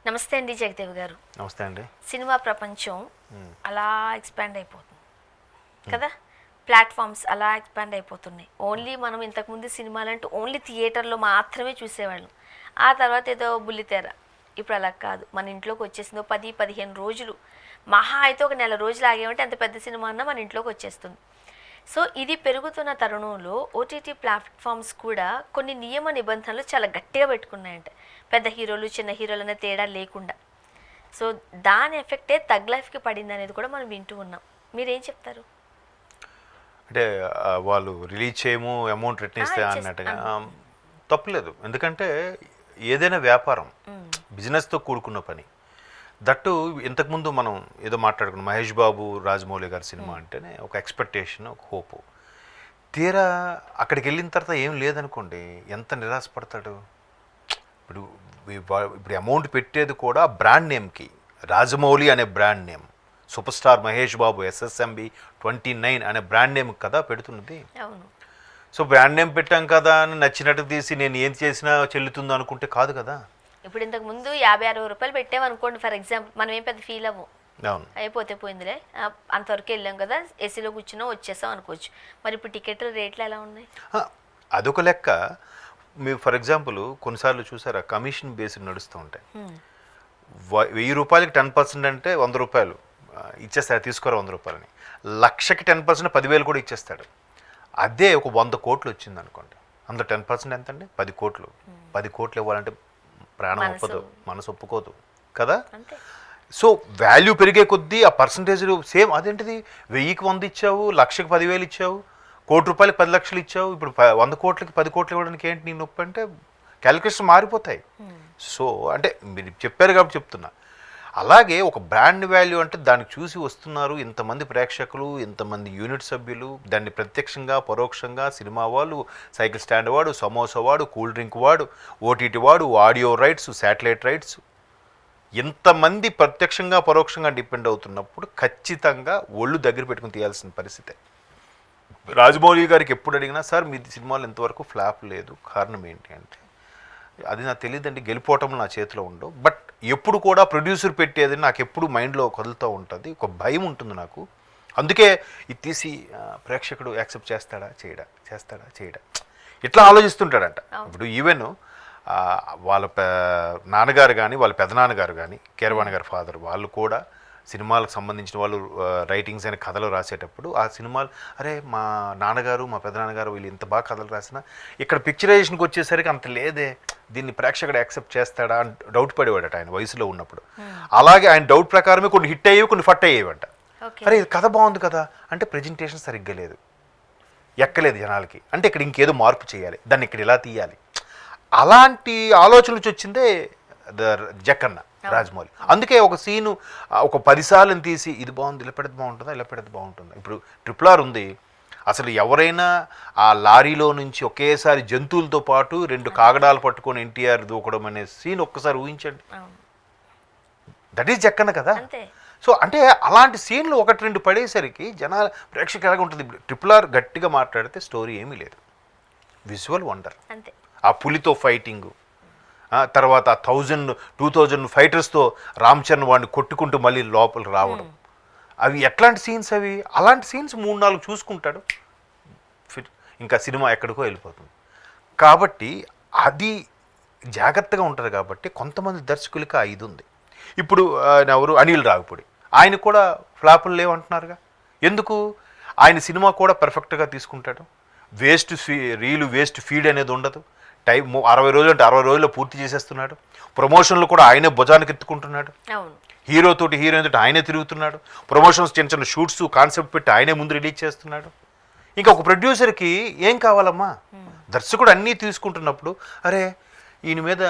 నమస్తే అండి జగదేవ్ గారు. నమస్తే అండి. సినిమా ప్రపంచం అలా ఎక్స్పాండ్ అయిపోతుంది కదా, ప్లాట్ఫామ్స్ అలా ఎక్స్పాండ్ అయిపోతున్నాయి. ఓన్లీ మనం ఇంతకుముందు సినిమాలంటూ ఓన్లీ థియేటర్లో మాత్రమే చూసేవాళ్ళం. ఆ తర్వాత ఏదో బుల్లితెర. ఇప్పుడు అలా కాదు, మన ఇంట్లోకి వచ్చేసిందో 10-15 రోజులు, మహా అయితే ఒక నెల రోజులు ఆగేమంటే అంత పెద్ద సినిమా అన్నా మన ఇంట్లోకి వచ్చేస్తుంది. సో ఇది పెరుగుతున్న తరుణంలో ఓటీటీ ప్లాట్ఫామ్స్ కూడా కొన్ని నియమ నిబంధనలు చాలా గట్టిగా పెట్టుకున్నాయంట, పెద్ద హీరోలు చిన్న హీరోలు అనే తేడా లేకుండా. సో దాని ఎఫెక్టే తగ్ లైఫ్కి పడింది అనేది కూడా మనం వింటూ ఉన్నాం. మీరేం చెప్తారు? అంటే వాళ్ళు రిలీజ్ చేయము, అమౌంట్ రిటర్న్ ఇస్తే అన్నట్టుగా తప్పులేదు. ఎందుకంటే ఏదైనా వ్యాపారం, బిజినెస్తో కూడుకున్న పని. దట్టు ఇంతకుముందు మనం ఏదో మాట్లాడుకున్నాం, మహేష్ బాబు రాజమౌళి గారి సినిమా అంటేనే ఒక ఎక్స్పెక్టేషన్, ఒక హోపు. తీరా అక్కడికి వెళ్ళిన తర్వాత ఏం లేదనుకోండి, ఎంత నిరాశపడతాడు. ఇప్పుడు అమౌంట్ పెట్టేది కూడా బ్రాండ్ నేమ్కి, రాజమౌళి అనే brand name, super star Mahesh Babu SSMB 29 అనే బ్రాండ్ నేమ్ కదా పెడుతున్నది. సో బ్రాండ్ నేమ్ పెట్టాం కదా అని నచ్చినట్టు తీసి నేను ఏం చేసినా చెల్లుతుందో అనుకుంటే కాదు కదా. ఇప్పుడు ఇంతకు ముందు 50-60 రూపాయలు పెట్టామనుకోండి ఫర్ ఎగ్జాంపుల్, మనం ఏం పెద్ద ఫీల్ అవ్వం, అయిపోతే పోయిందిలే, అంతవరకు వెళ్ళాం కదా, ఏసీలో కూర్చున్నా వచ్చేసాం అనుకోవచ్చు. మరి ఇప్పుడు టికెట్ రేట్లు ఎలా ఉన్నాయి? అదొక లెక్క. మీరు ఫర్ ఎగ్జాంపుల్ కొన్నిసార్లు చూసారా, కమిషన్ బేస్డ్ నడుస్తూ ఉంటాయి. 1000 రూపాయలకి 10% అంటే 100 రూపాయలు ఇచ్చేస్తాడు, తీసుకోరా 100 రూపాయలని. లక్షకి 10% 10,000 కూడా ఇచ్చేస్తాడు. అదే ఒక 100 కోట్లు వచ్చింది అనుకోండి, అందులో 10% ఎంత అండి? 10 కోట్లు. 10 కోట్లు ఇవ్వాలంటే ప్రాణం ఒప్పదు, మనసు ఒప్పుకోదు కదా. సో వాల్యూ పెరిగే కొద్దీ ఆ పర్సంటేజ్ సేమ్. అదేంటిది, 1000కి 100 ఇచ్చావు, లక్షకి 10,000 ఇచ్చావు, కోటి రూపాయలకి 10 లక్షలు ఇచ్చావు, ఇప్పుడు 100 కోట్లకి 10 కోట్లు ఇవ్వడానికి ఏంటి నీ నొప్పి అంటే క్యాలిక్యులేషన్ మారిపోతాయి. సో అంటే మీరు చెప్పారు కాబట్టి చెప్తున్నా. అలాగే ఒక బ్రాండ్ వాల్యూ అంటే దానికి చూసి వస్తున్నారు ఇంతమంది ప్రేక్షకులు, ఇంతమంది యూనిట్ సభ్యులు, దాన్ని ప్రత్యక్షంగా పరోక్షంగా సినిమా వాళ్ళు, సైకిల్ స్టాండ్ వాడు, సమోసా వాడు, కూల్ డ్రింక్ వాడు, ఓటీటీ వాడు, ఆడియో రైట్స్, శాటిలైట్ రైట్స్, ఇంతమంది ప్రత్యక్షంగా పరోక్షంగా డిపెండ్ అవుతున్నప్పుడు ఖచ్చితంగా ఒళ్ళు దగ్గర పెట్టుకుని తీయాల్సిన పరిస్థితే. రాజమౌళి గారికి ఎప్పుడు అడిగినా, సార్ మీ సినిమాలు ఇంతవరకు ఫ్లాప్ లేదు, కారణం ఏంటి అంటే, అది నాకు తెలియదండి, గెలిపోవటం నా చేతిలో ఉండవు. బట్ ఎప్పుడు కూడా ప్రొడ్యూసర్ పెట్టేది నాకు ఎప్పుడు మైండ్లో కదులుతూ ఉంటుంది, ఒక భయం ఉంటుంది నాకు. అందుకే ఇది తీసి ప్రేక్షకుడు యాక్సెప్ట్ చేస్తాడా చేయడా, చేస్తాడా చేయడా, ఇట్లా ఆలోచిస్తుంటాడంట. ఇప్పుడు ఈవెన్ వాళ్ళ నాన్నగారు కానీ వాళ్ళ పెదనాన్నగారు కానీ, కీరవాణి గారి ఫాదర్, వాళ్ళు కూడా సినిమాలకు సంబంధించిన వాళ్ళు రైటింగ్స్ అయిన కథలు రాసేటప్పుడు ఆ సినిమాలు, అరే మా నాన్నగారు మా పెదనాన్నగారు వీళ్ళు ఇంత బాగా కథలు రాసినా ఇక్కడ పిక్చరైజేషన్కి వచ్చేసరికి అంత లేదే, దీన్ని ప్రేక్షకుడు యాక్సెప్ట్ చేస్తాడా అని డౌట్ పడేవాడట ఆయన వయసులో ఉన్నప్పుడు. అలాగే ఆయన డౌట్ ప్రకారమే కొన్ని హిట్ అయ్యేవి, కొన్ని ఫట్ అయ్యేవంట. అరే ఇది కథ బాగుంది కదా అంటే ప్రజెంటేషన్ సరిగ్గా లేదు, ఎక్కలేదు జనాలకి, అంటే ఇక్కడ ఇంకేదో మార్పు చేయాలి, దాన్ని ఇక్కడ ఇలా తీయాలి. అలాంటి ఆలోచన నుంచి వచ్చిందే జక్కన్న రాజమౌళి. అందుకే ఒక సీను ఒక 10 సార్లు తీసి ఇది బాగుంది, ఇలా పెడితే బాగుంటుందా, ఇలా పెడితే బాగుంటుందా. ఇప్పుడు RRR ఉంది, అసలు ఎవరైనా ఆ లారీలో నుంచి ఒకేసారి జంతువులతో పాటు 2 కాగడాలు పట్టుకొని ఎన్టీఆర్ దూకడం అనే సీన్ ఒక్కసారి ఊహించండి. దట్ ఈజ్ జక్కన్న కదా. సో అంటే అలాంటి సీన్లు 1-2 పడేసరికి జనాల ప్రేక్షకు ఎలాగ ఉంటుంది. RRR గట్టిగా మాట్లాడితే స్టోరీ ఏమీ లేదు, విజువల్ వండర్. ఆ పులితో ఫైటింగు, తర్వాత 1000-2000 ఫైటర్స్తో రామ్ చరణ్ వాడిని కొట్టుకుంటూ మళ్ళీ లోపల రావడం, అవి ఎట్లాంటి సీన్స్ అవి. అలాంటి సీన్స్ 3-4 చూసుకుంటాడు, ఇంకా సినిమా ఎక్కడికో వెళ్ళిపోతుంది. కాబట్టి అది జాగ్రత్తగా ఉంటుంది. కాబట్టి కొంతమంది దర్శకులకి ఆ ఇది ఉంది. ఇప్పుడు ఎవరు, అనిల్ రావిపూడి, ఆయన కూడా ఫ్లాపులు లేవంటున్నారుగా. ఎందుకు? ఆయన సినిమా కూడా పర్ఫెక్ట్గా తీసుకుంటాడు, వేస్ట్ రీలు వేస్ట్ ఫీడ్ అనేది ఉండదు. టైం 60 రోజులు అంటే 60 రోజుల్లో పూర్తి చేసేస్తున్నాడు. ప్రమోషన్లు కూడా ఆయనే భుజానికి ఎత్తుకుంటున్నాడు, హీరోతోటి హీరోయిన్ తోటి ఆయనే తిరుగుతున్నాడు. ప్రమోషన్స్ చిన్న చిన్న షూట్స్ కాన్సెప్ట్ పెట్టి ఆయనే ముందు రిలీజ్ చేస్తున్నాడు. ఇంకా ఒక ప్రొడ్యూసర్కి ఏం కావాలమ్మా, దర్శకుడు అన్నీ తీసుకుంటున్నప్పుడు అరే ఈయన మీద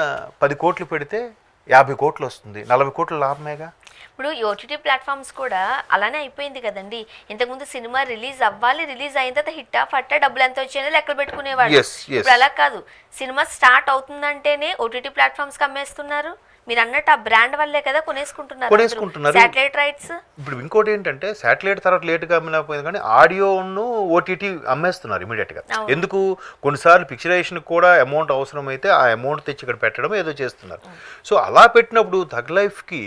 10 కోట్లు పెడితే 50 కోట్లు వస్తుంది, 40 కోట్ల లాభమేగా. ఇప్పుడు ఓటీటీ ప్లాట్ఫామ్స్ కూడా అలానే అయిపోయింది కదండి. ఇంతకుముందు సినిమా రిలీజ్ అవ్వాలి, రిలీజ్ అయిన తర్వాత హిట్టా ఫట్టా డబ్బులు ఎంత వచ్చాయో లెక్కలు పెట్టుకునేవాడు. ఇప్పుడు అలా కాదు, సినిమా స్టార్ట్ అవుతుందంటేనే ఓటీటీ ప్లాట్ఫామ్స్కి అమ్మేస్తున్నారు, మీరు అన్నట్టు ఆ బ్రాండ్ వల్లే కదా కొనేసుకుంటున్నారు. Satellite rights. ఇప్పుడు ఇంకోటి ఏంటంటే శాటిలైట్ తర్వాత లేట్గా అమ్మినపోయింది, కానీ ఆడియోను ఓటీటీ అమ్మేస్తున్నారు ఇమీడియట్గా. ఎందుకు? కొన్నిసార్లు పిక్చరైజేషన్ కూడా అమౌంట్ అవసరమైతే ఆ అమౌంట్ తెచ్చి ఇక్కడ పెట్టడం ఏదో చేస్తున్నారు. సో అలా పెట్టినప్పుడు థగ్ లైఫ్కి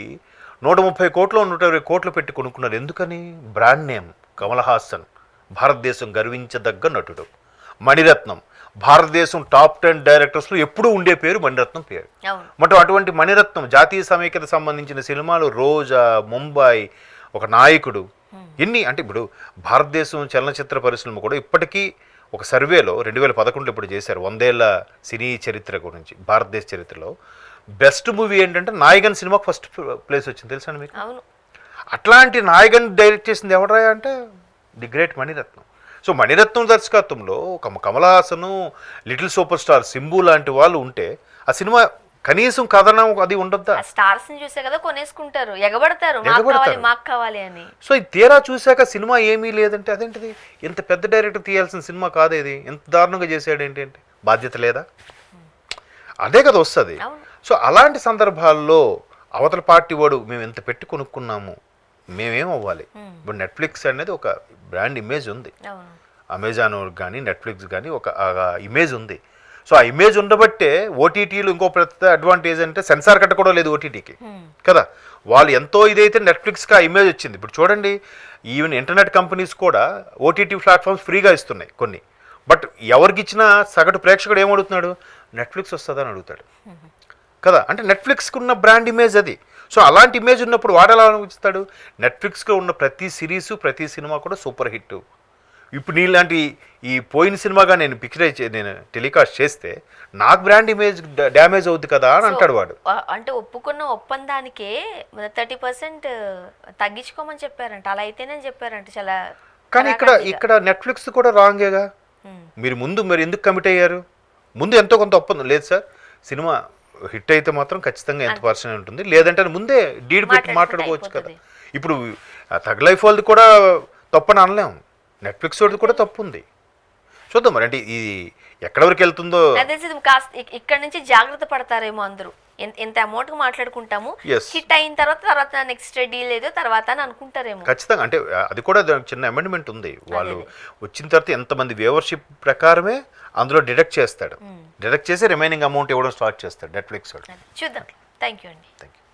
130 కోట్లు 120 కోట్లు పెట్టి కొనుక్కున్నారు. ఎందుకని? బ్రాండ్ నేమ్ కమల్ హాసన్, భారతదేశం గర్వించదగ్గ నటుడు. మణిరత్నం, భారతదేశం టాప్ 10 డైరెక్టర్స్లో ఎప్పుడూ ఉండే పేరు మణిరత్నం పేరు. మరి అటువంటి మణిరత్నం జాతీయ సమైక్యత సంబంధించిన సినిమాలు, రోజా, ముంబై, ఒక నాయకుడు, ఎన్ని అంటే ఇప్పుడు భారతదేశం చలనచిత్ర పరిశ్రమ కూడా ఇప్పటికీ ఒక సర్వేలో 2011 ఇప్పుడు చేశారు 100 ఏళ్ల సినీ చరిత్ర గురించి. భారతదేశ చరిత్రలో బెస్ట్ మూవీ ఏంటంటే నాయగన్ సినిమాకి ఫస్ట్ ప్లేస్ వచ్చింది, తెలుసా మీకు? అట్లాంటి నాయగన్ డైరెక్ట్ చేసింది ఎవరా అంటే the great Maniratnam. So Maniratnam దర్శకత్వంలో Kamal Haasan, little super star Simbu లాంటి వాళ్ళు ఉంటే ఆ సినిమా కనీసం కథనం అది ఉండద్దా? స్టార్స్ ని చూసే కదా కొనేసుకుంటారు, ఎగబడతారు మాకు కావాలి అని. సో ఇది తీరా చూశాక సినిమా ఏమీ లేదంటే అదేంటిది, ఇంత పెద్ద డైరెక్టర్ తీయాల్సిన సినిమా కాదేది, ఎంత దారుణంగా చేసాడు ఏంటి, బాధ్యత లేదా? అదే కదా వస్తుంది. సో అలాంటి సందర్భాల్లో అవతల పార్టీ వాడు మేము ఎంత పెట్టి కొనుక్కున్నాము, మేమేం అవ్వాలి? ఇప్పుడు నెట్ఫ్లిక్స్ అనేది ఒక బ్రాండ్ ఇమేజ్ ఉంది, అమెజాన్ కానీ నెట్ఫ్లిక్స్ కానీ ఒక ఇమేజ్ ఉంది. సో ఆ ఇమేజ్ ఉండబట్టే ఓటీటీలు ఇంకో పెద్ద అడ్వాంటేజ్ అంటే సెన్సార్ కట్ట కూడా లేదు ఓటీటీకి కదా. వాళ్ళు ఎంతో ఇదైతే నెట్ఫ్లిక్స్కి ఆ ఇమేజ్ వచ్చింది. ఇప్పుడు చూడండి, ఈవెన్ ఇంటర్నెట్ కంపెనీస్ కూడా ఓటీటీ ప్లాట్ఫామ్స్ ఫ్రీగా ఇస్తున్నాయి కొన్ని. బట్ ఎవరికి ఇచ్చినా సగటు ప్రేక్షకుడు ఏమడుగుతున్నాడు? నెట్ఫ్లిక్స్ వస్తుందని అడుగుతాడు కదా. అంటే నెట్ఫ్లిక్స్కి ఉన్న బ్రాండ్ ఇమేజ్ అది. సో అలాంటి ఇమేజ్ ఉన్నప్పుడు వాడు ఎలా అనిపిస్తాడు? నెట్ఫ్లిక్స్లో ఉన్న ప్రతి సిరీసు ప్రతి సినిమా కూడా సూపర్ హిట్. ఇప్పుడు నీలాంటి ఈ పోయిన సినిమాగా నేను నేను టెలికాస్ట్ చేస్తే నాకు బ్రాండ్ ఇమేజ్ డ్యామేజ్ అవుద్ది కదా అని అంటాడు వాడు. అంటే ఒప్పుకున్న ఒప్పందానికే 30% తగ్గించుకోమని చెప్పారంట, అలా అయితేనే చెప్పారంట చాలా. కానీ ఇక్కడ నెట్ఫ్లిక్స్ కూడా రాంగేగా. మీరు ఎందుకు కమిట్ అయ్యారు? ముందు ఎంతో కొంత ఒప్పందం లేదు సార్, సినిమా హిట్ అయితే మాత్రం ఖచ్చితంగా ఎంత పర్సెంట్ ఉంటుంది, లేదంటే ముందే డీడ్ పెట్టి మాట్లాడుకోవచ్చు కదా. ఇప్పుడు థగ్ లైఫ్ వాళ్ళది కూడా తప్పని అనలేము, నెట్ఫ్లిక్స్ వాళ్ళది కూడా తప్పు ఉంది. చూద్దాం మరి అంటే ఇది ఎక్కడి వరకు వెళ్తుందో. ఇక్కడ నుంచి జాగ్రత్త పడతారేమో అందరూ. ఎంత అమౌంట్ మాట్లాడుకుంటాము, హిట్ అయిన తర్వాత నెక్స్ట్ డీల్ ఏదో తర్వాత అని అనుకుంటారేమో ఖచ్చితంగా. అంటే అది కూడా చిన్న అమెండ్మెంట్ ఉంది. వాళ్ళు వచ్చిన తర్వాత ఎంతమంది వ్యూవర్షిప్ ప్రకారమే అందులో డిడక్ట్ చేస్తాడు. డిడక్ట్ చేసి రిమైనింగ్ అమౌంట్ ఇవ్వడం స్టార్ట్ చేస్తాడు నెట్ఫ్లిక్స్ వాడు. చూద్దాం. థ్యాంక్ యూ అండి. Thank you.